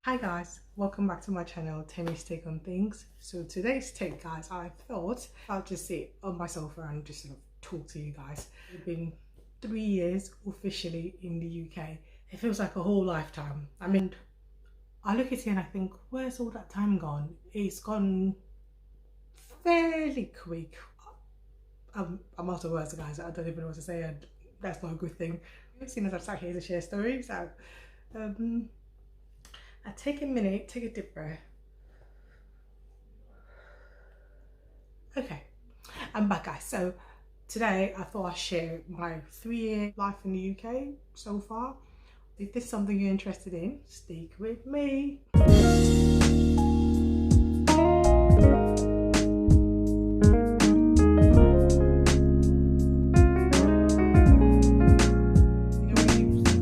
Hi guys, welcome back to my channel, Temi's Take on Things. So today's take, guys, I thought I'll just sit on my sofa and just sort of talk to you guys. It's been 3 years officially in the UK. It feels like a whole lifetime. I look at it and I think, where's all that time gone? It's gone fairly quick. I'm out of words, guys. I don't even know what to say, and that's not a good thing. Seeing as I've sat here to share stories, I take a minute, take a deep breath. Okay, I'm back, guys. So today I thought I'd share my 3-year life in the UK so far. If this is something you're interested in, stick with me.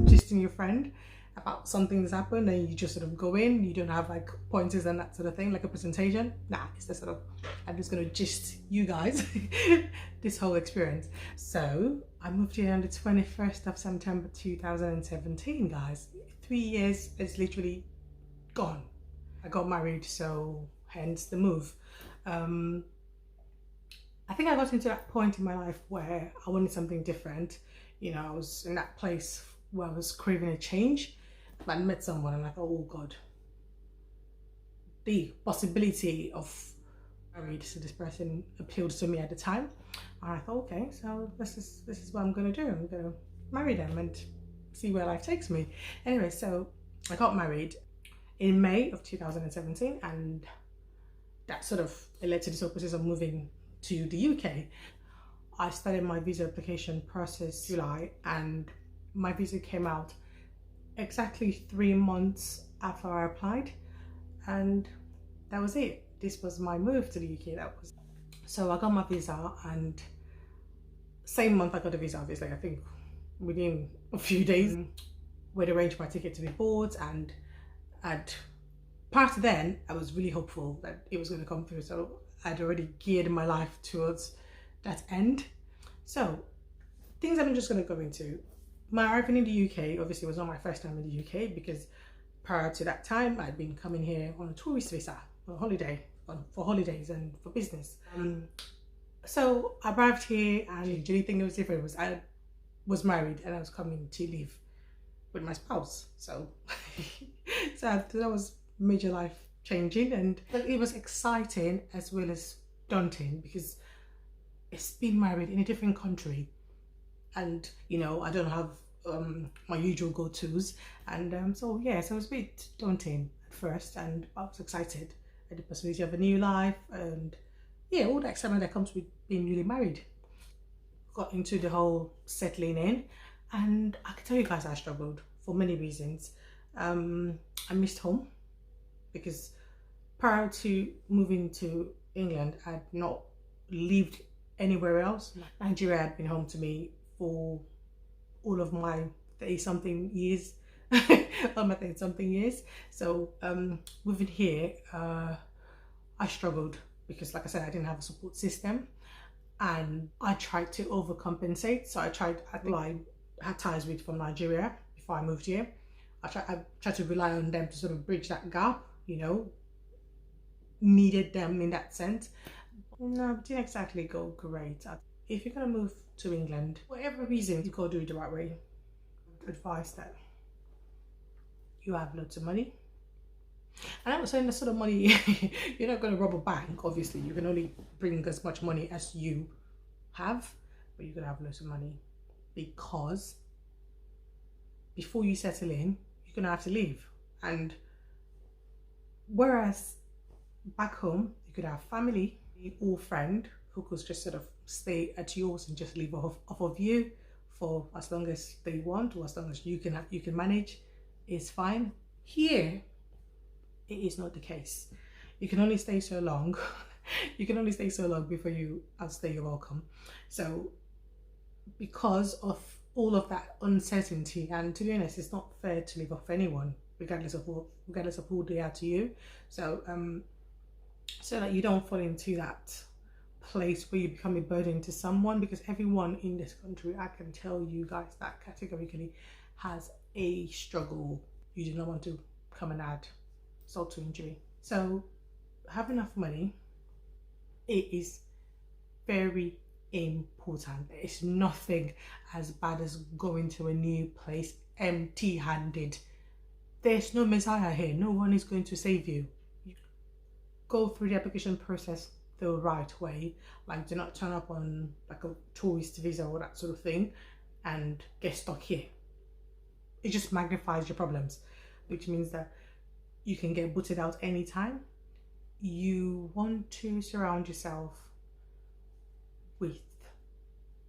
Just in your friend about something that's happened and you just sort of go in, you don't have like pointers and that sort of thing, like a presentation. Nah, it's just sort of, I'm just gonna gist you guys this whole experience. So I moved here on the 21st of September 2017, guys. 3 years is literally gone. I got married, so hence the move. I think I got into that point in my life where I wanted something different. You know, I was in that place where I was craving a change. I met someone and I thought, oh God, the possibility of married to this person appealed to me at the time. And I thought, okay, so this is what I'm gonna do. I'm gonna marry them and see where life takes me. Anyway, so I got married in May of 2017, and that sort of led to this whole process of moving to the UK. I started my visa application process July, and my visa came out exactly 3 months after I applied, and that was it. This was my move to the UK. So I got my visa, and same month I got the visa, obviously. I think within a few days we'd arranged my ticket to be board, and prior to then I was really hopeful that it was going to come through, so I'd already geared my life towards that end. So things I'm just going to go into. My arriving in the UK obviously was not my first time in the UK, because prior to that time I'd been coming here on a tourist visa for holiday, for holidays and for business. So I arrived here, and the only thing that was different was I was married and I was coming to live with my spouse. So so that was major life changing, and it was exciting as well as daunting, because it's being married in a different country, and you know, I don't have my usual go-tos, and so yeah, so it was a bit daunting at first, and I was excited at the possibility of a new life, and yeah, all the excitement that comes with being newly married. Got into the whole settling in, and I can tell you guys I struggled for many reasons. I missed home, because prior to moving to England I'd not lived anywhere else. Nigeria had been home to me for all of my 30-something years. All my 30-something years. So moving here, I struggled because, like I said, I didn't have a support system, and I tried to overcompensate. So I had ties with from Nigeria before I moved here. I tried to rely on them to sort of bridge that gap, you know, needed them in that sense. No, it didn't exactly go great. If you're gonna move to England, whatever reason, you gotta do it the right way. Advice that you have lots of money. And I'm not saying the sort of money you're not gonna rob a bank. Obviously, you can only bring as much money as you have, but you're gonna have lots of money, because before you settle in, you're gonna have to leave. And whereas back home, you could have family or friend who could just sort of stay at yours and just live off of you for as long as they want, or as long as you can manage, is fine. Here, it is not the case. You can only stay so long. You can only stay so long before you outstay your welcome. So because of all of that uncertainty, and to be honest, it's not fair to live off anyone, regardless of who they are to you. So so that you don't fall into that place where you become a burden to someone, because everyone in this country, I can tell you guys that categorically, has a struggle you do not want to come and add insult to injury. So having enough money, it is very important. It's nothing as bad as going to a new place empty-handed. There's no messiah here. No one is going to save you. You go through the application process the right way. Like, do not turn up on like a tourist visa or that sort of thing and get stuck here. It just magnifies your problems, which means that you can get booted out anytime. You want to surround yourself with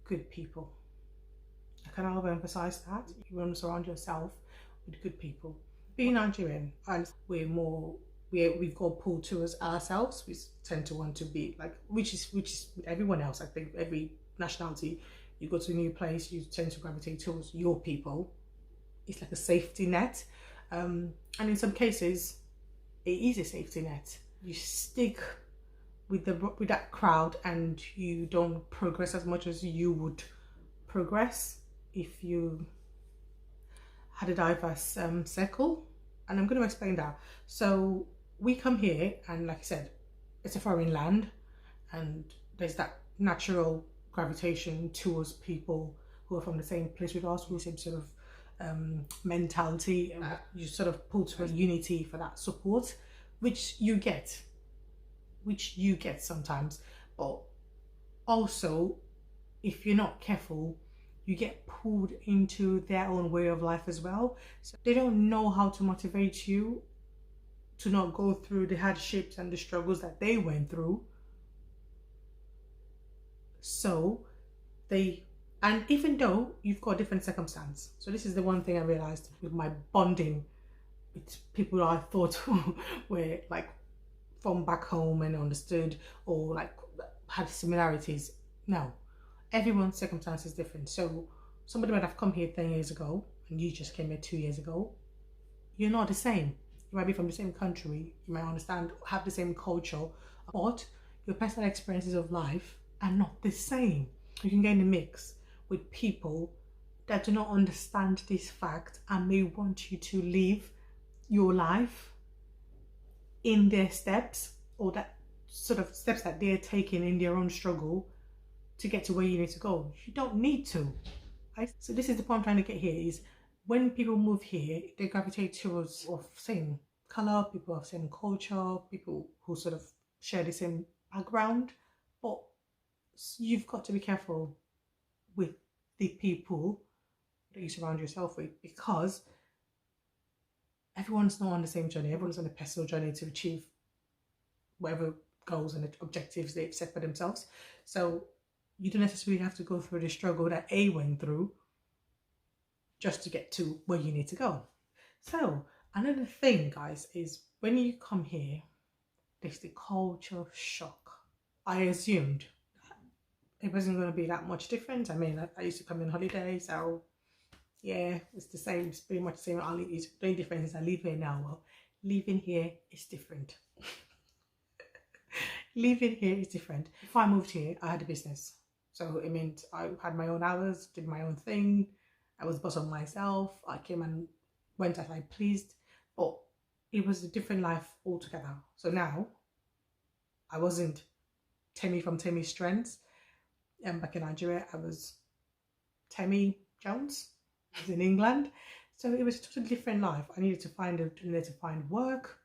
good people. I can overemphasize that. You want to surround yourself with good people. Being Nigerian, and we've got pulled towards ourselves. We tend to want to be like, which is with everyone else. I think every nationality, you go to a new place, you tend to gravitate towards your people. It's like a safety net, and in some cases, it is a safety net. You stick with that crowd, and you don't progress as much as you would progress if you had a diverse circle. And I'm going to explain that. So we come here, and like I said, it's a foreign land, and there's that natural gravitation towards people who are from the same place with us, with the same sort of mentality. You sort of pull to a unity for that support, which you get sometimes. But also, if you're not careful, you get pulled into their own way of life as well. So they don't know how to motivate you to not go through the hardships and the struggles that they went through. So and even though you've got different circumstance. So this is the one thing I realized with my bonding with people that I thought were like from back home and understood or like had similarities. No, everyone's circumstance is different. So somebody might have come here 10 years ago and you just came here 2 years ago. You're not the same. You might be from the same country, you might understand, have the same culture, but your personal experiences of life are not the same. You can get in a mix with people that do not understand this fact and may want you to live your life in their steps, or that sort of steps that they're taking in their own struggle to get to where you need to go. You don't need to. Right? So this is the point I'm trying to get here, is when people move here, they gravitate towards of same color, people of same culture, people who sort of share the same background. But you've got to be careful with the people that you surround yourself with, because everyone's not on the same journey. Everyone's on a personal journey to achieve whatever goals and objectives they've set for themselves. So you don't necessarily have to go through the struggle that A went through just to get to where you need to go. So another thing, guys, is when you come here, there's the culture shock. I assumed it wasn't going to be that much different. I mean, I used to come on holiday, so yeah, it's the same. It's pretty much the same. The only difference is I live here now. Well, living here is different. Living here is different. Before I moved here, I had a business. So it meant I had my own hours, did my own thing. I was boss of myself. I came and went as I pleased. But it was a different life altogether. So now, I wasn't Temi from Temi Strengths. Back in Nigeria, I was Temi Jones. I was in England. So it was a totally different life. I needed to find work.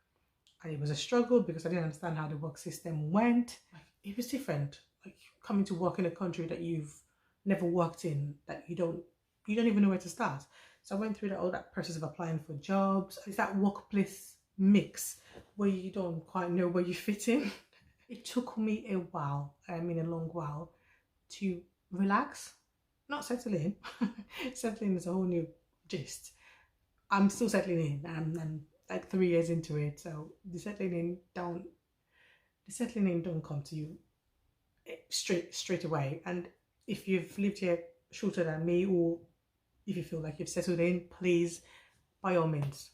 And it was a struggle because I didn't understand how the work system went. It was different. Like coming to work in a country that you've never worked in, that you don't even know where to start. So I went through all that process of applying for jobs. It's that workplace mix where you don't quite know where you fit in. It took me a while, a long while, to relax, not settle in. Settling is a whole new gist. I'm still settling in. I'm like 3 years into it, so the settling in don't come to you straight away. And if you've lived here shorter than me, or if you feel like you've settled in, please, by all means,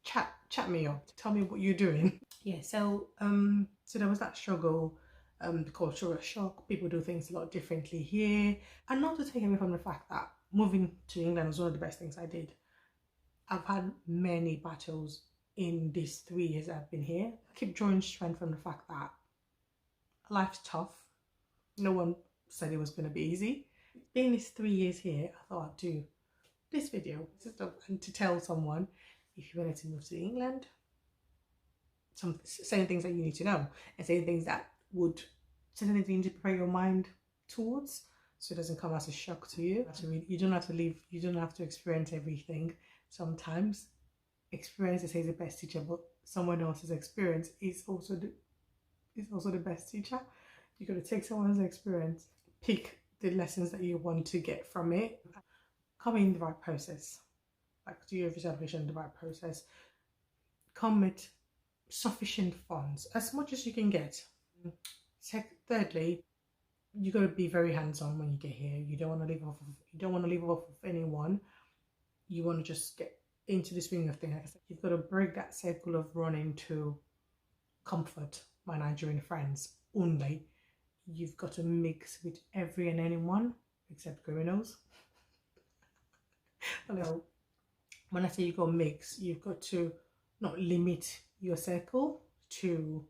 chat me up, tell me what you're doing. Yeah, so there was that struggle, the cultural shock. People do things a lot differently here, and not to take away from the fact that moving to England was one of the best things I did. I've had many battles in these 3 years I've been here. I keep drawing strength from the fact that life's tough. No one said it was going to be easy. Being these 3 years here, I thought I'd do this video and to tell someone, if you wanted to move to England, saying things that you need to know, and saying things that would certainly need to prepare your mind towards, so it doesn't come as a shock to you. You don't have to live, you don't have to experience everything. Sometimes experience, they say, is the best teacher, but someone else's experience is also the best teacher. You got to take someone's experience, pick the lessons that you want to get from it, come in the right process, like do your reservation in the right process, come with sufficient funds, as much as you can get. Thirdly, you got to be very hands-on when you get here. You don't want to live off of anyone. You want to just get into the swing of things. Like I said, you've got to break that circle of running to comfort my Nigerian friends only. You've got to mix with every and anyone except criminals. When I say you got to mix, you've got to not limit your circle to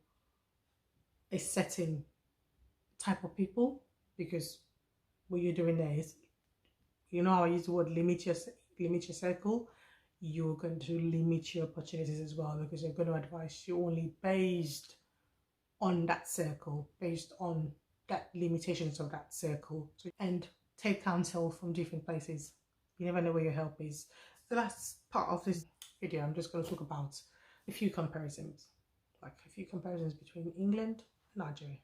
a certain type of people, because what you're doing there is, you know how I use the word limit your circle, you're going to limit your opportunities as well, because you're going to advise you only based on that circle, based on that limitations of that circle. And take counsel from different places. You never know where your help is. The last part of this video, I'm just going to talk about a few comparisons, between England and Nigeria.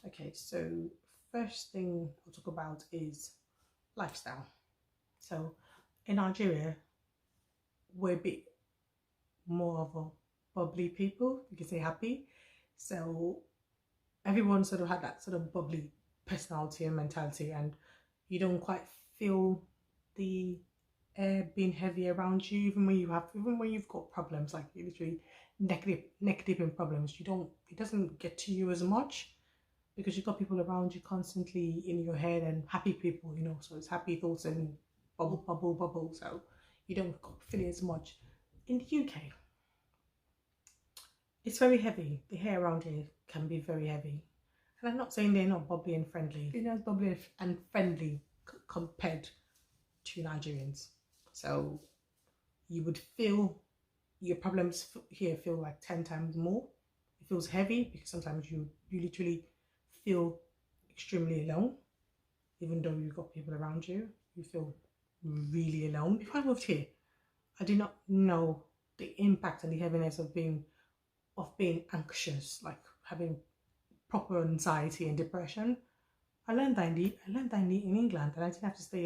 Okay, so first thing I'll talk about is lifestyle. So in Nigeria, we're a bit more of a bubbly people, you can say happy. So everyone sort of had that sort of bubbly personality and mentality, and you don't quite feel the air being heavy around you, even when you've got problems, like literally neck deep in problems. It doesn't get to you as much, because you've got people around you constantly in your head, and happy people, you know, so it's happy thoughts and bubble, so you don't feel it as much. In the UK, it's very heavy. The hair around here can be very heavy, and I'm not saying they're not bubbly and friendly. They're not bubbly and friendly compared to Nigerians. So you would feel your problems here feel like 10 times more. It feels heavy because sometimes you literally feel extremely alone. Even though you've got people around you, you feel really alone. Before I moved here, I did not know the impact and the heaviness of being anxious, like having proper anxiety and depression. I learned that in England, and I didn't have to stay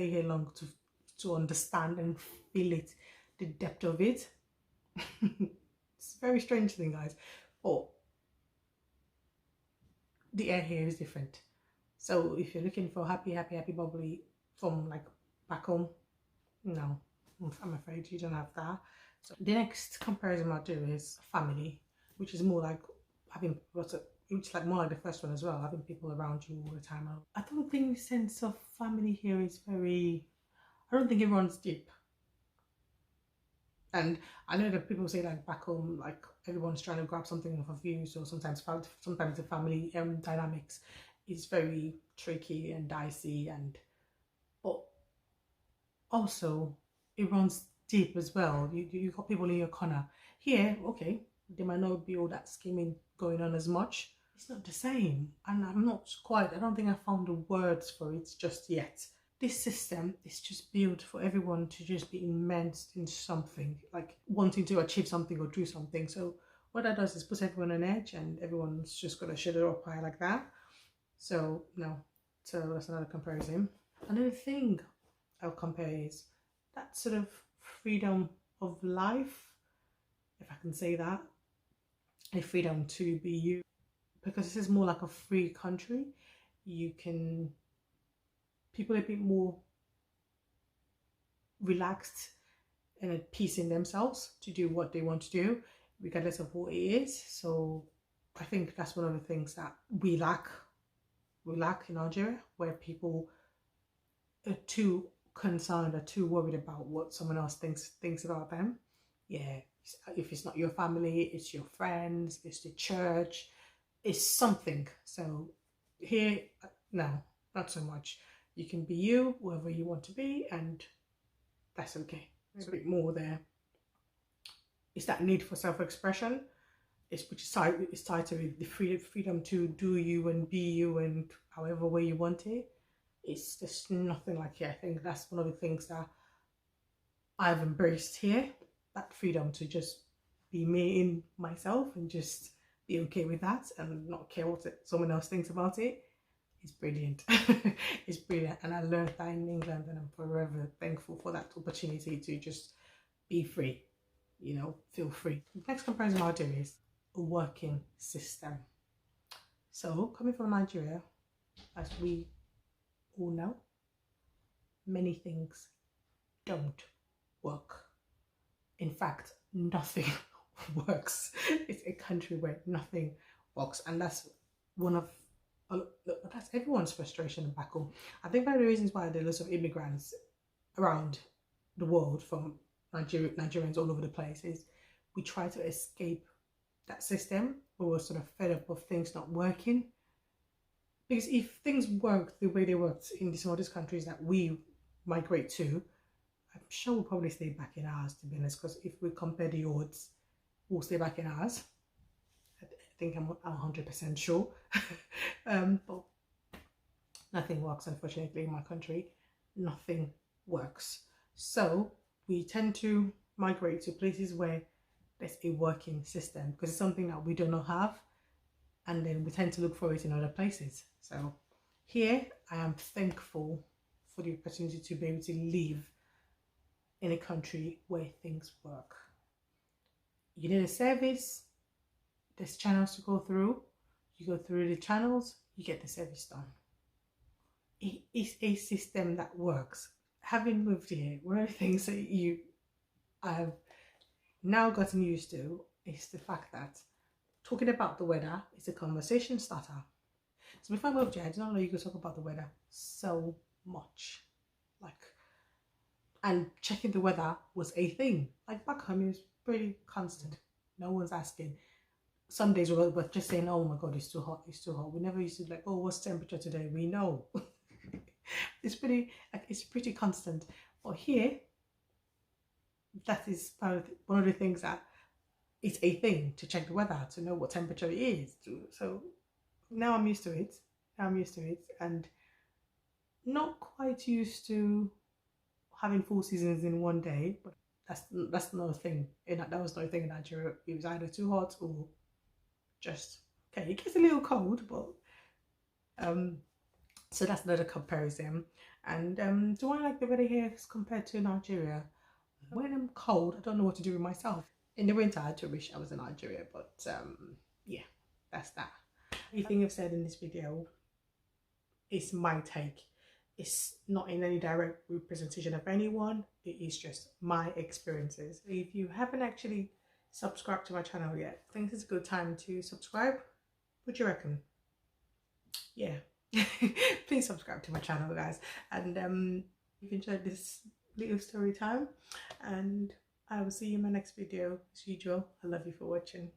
here long to understand and feel it, the depth of it. It's a very strange thing, guys. But the air here is different. So if you're looking for happy, bubbly from like back home, no, I'm afraid you don't have that. So the next comparison I'll do is family, which is more like having it's like more like the first one as well, having people around you all the time. I don't think the sense of family here is very, I don't think it runs deep. And I know that people say like back home, like everyone's trying to grab something off of you, so sometimes the family dynamics is very tricky and dicey, but also it runs deep as well. You got people in your corner. Here, okay, there might not be all that scheming going on as much. It's not the same, and I don't think I found the words for it just yet. This system is just built for everyone to just be immersed in something, like wanting to achieve something or do something. So what that does is puts everyone on edge, and everyone's just gonna shut it up high like that. So no, so that's another comparison. Another thing I'll compare is that sort of freedom of life, if I can say that, the freedom to be you, because this is more like a free country. People are a bit more relaxed and at peace in themselves to do what they want to do, regardless of what it is. So I think that's one of the things that we lack in Algeria, where people are too concerned or too worried about what someone else thinks about them. Yeah, If it's not your family, it's your friends, it's the church, it's something. So here, no, not so much. You can be you, whoever you want to be, and that's okay. There's a bit more there. It's that need for self-expression. Which is tied to the freedom to do you and be you and however way you want it. It's just nothing like it. I think that's one of the things that I've embraced here. That freedom to just be me in myself and just be okay with that and not care what someone else thinks about it. It's brilliant. It's brilliant. And I learned that in England, and I'm forever thankful for that opportunity to just be free, you know, feel free. Next comparison I'll do is a working system. So coming from Nigeria, as we all know, many things don't work. In fact, nothing works. It's a country where nothing works, and that's that's everyone's frustration back home. I think one of the reasons why there are lots of immigrants around the world from Nigerians all over the place is we try to escape that system, where we're sort of fed up of things not working. Because if things worked the way they worked in some of these countries that we migrate to, I'm sure we'll probably stay back in ours, to be honest, because if we compare the odds, we'll stay back in ours. I think I'm 100% sure. But nothing works, unfortunately, in my country. Nothing works. So we tend to migrate to places where there's a working system, because it's something that we do not have, and then we tend to look for it in other places. So here I am thankful for the opportunity to be able to live in a country where things work. You need a service, there's channels to go through, you go through the channels, you get the service done. It is a system that works. Having moved here, one of the things that I've now gotten used to is the fact that talking about the weather is a conversation starter. So before I moved here, I didn't know you could talk about the weather so much. And checking the weather was a thing. Like back home, it was pretty constant. No one's asking. Some days we were just saying, oh my God, it's too hot, it's too hot. We never used to like, oh, what's temperature today? We know. It's pretty constant. But here, that is one of the things that it's a thing to check the weather, to know what temperature it is. So now I'm used to it. And not quite used to having 4 seasons in one day. But that's another thing. That was no thing in Nigeria. It was either too hot or just okay. It gets a little cold, but so that's another comparison. And do I like the weather here as compared to Nigeria? When I'm cold, I don't know what to do with myself. In the winter, I do wish I was in Nigeria, but yeah, that's that. Anything I've said in this video is my take. It's not in any direct representation of anyone. It is just my experiences. If you haven't actually subscribed to my channel yet, I think it's a good time to subscribe. What do you reckon? Yeah. Please subscribe to my channel, guys. And if you enjoyed this little story time, and I will see you in my next video as usual. I love you for watching.